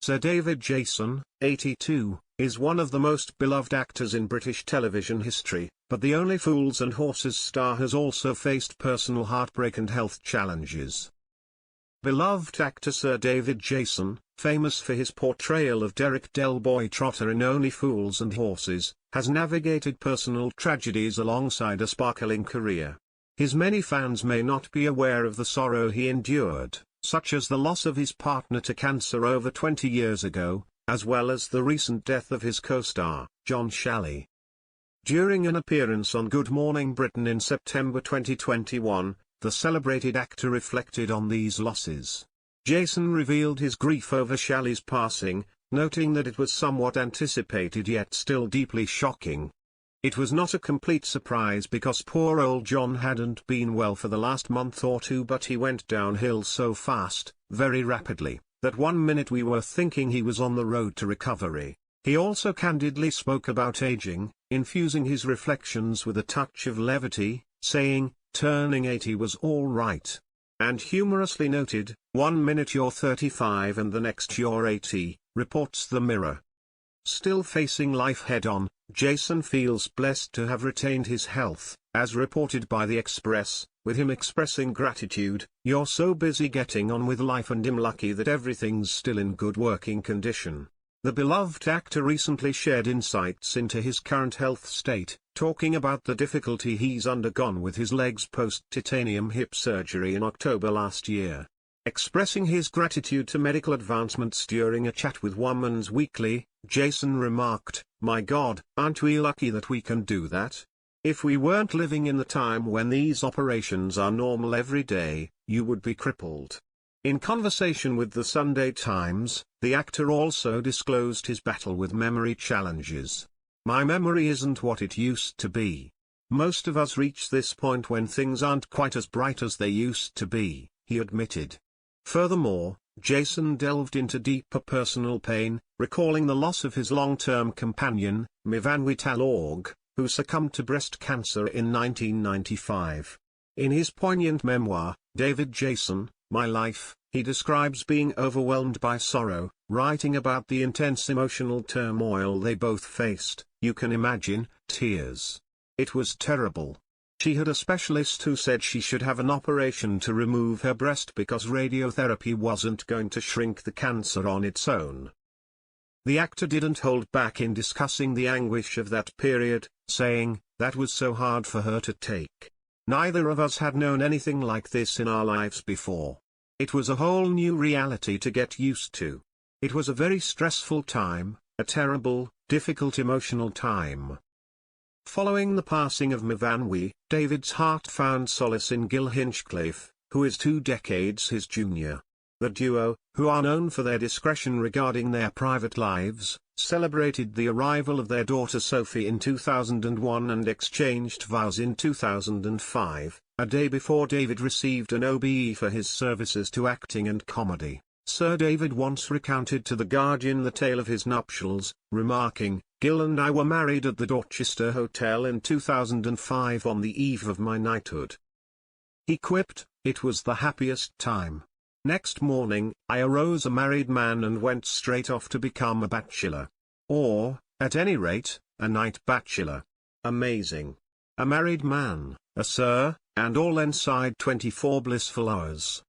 Sir David Jason, 82, is one of the most beloved actors in British television history, but the Only Fools and Horses star has also faced personal heartbreak and health challenges. Beloved actor Sir David Jason, famous for his portrayal of Derek Delboy Trotter in Only Fools and Horses, has navigated personal tragedies alongside a sparkling career. His many fans may not be aware of the sorrow he endured, such as the loss of his partner to cancer over 20 years ago, as well as the recent death of his co-star, John Shalley. During an appearance on Good Morning Britain in September 2021, the celebrated actor reflected on these losses. Jason revealed his grief over Shalley's passing, noting that it was somewhat anticipated yet still deeply shocking. It was not a complete surprise because poor old John hadn't been well for the last month or two, but he went downhill so fast, very rapidly, that one minute we were thinking he was on the road to recovery. He also candidly spoke about aging, infusing his reflections with a touch of levity, saying, "Turning 80 was all right." And humorously noted, "One minute you're 35 and the next you're 80, reports the Mirror." Still facing life head-on, Jason feels blessed to have retained his health, as reported by The Express, with him expressing gratitude. "You're so busy getting on with life and I'm lucky that everything's still in good working condition." The beloved actor recently shared insights into his current health state, talking about the difficulty he's undergone with his legs post-titanium hip surgery in October last year. Expressing his gratitude to medical advancements during a chat with Woman's Weekly, Jason remarked, "My God, aren't we lucky that we can do that? If we weren't living in the time when these operations are normal every day, you would be crippled." In conversation with the Sunday Times, the actor also disclosed his battle with memory challenges. "My memory isn't what it used to be. Most of us reach this point when things aren't quite as bright as they used to be," he admitted. Furthermore, Jason delved into deeper personal pain, recalling the loss of his long-term companion, Mivanwi Talorg, who succumbed to breast cancer in 1995. In his poignant memoir, David Jason, My Life, he describes being overwhelmed by sorrow, writing about the intense emotional turmoil they both faced. "You can imagine, tears. It was terrible. She had a specialist who said she should have an operation to remove her breast because radiotherapy wasn't going to shrink the cancer on its own." The actor didn't hold back in discussing the anguish of that period, saying, "That was so hard for her to take. Neither of us had known anything like this in our lives before. It was a whole new reality to get used to. It was a very stressful time, a terrible, difficult emotional time." Following the passing of Mivanwi, David's heart found solace in Gil Hinchcliffe, who is 2 decades his junior. The duo, who are known for their discretion regarding their private lives, celebrated the arrival of their daughter Sophie in 2001 and exchanged vows in 2005, a day before David received an OBE for his services to acting and comedy. Sir David once recounted to The Guardian the tale of his nuptials, remarking, "Gil and I were married at the Dorchester Hotel in 2005 on the eve of my knighthood." He quipped, "It was the happiest time. Next morning, I arose a married man and went straight off to become a bachelor. Or, at any rate, a night bachelor. Amazing. A married man, a sir, and all inside 24 blissful hours."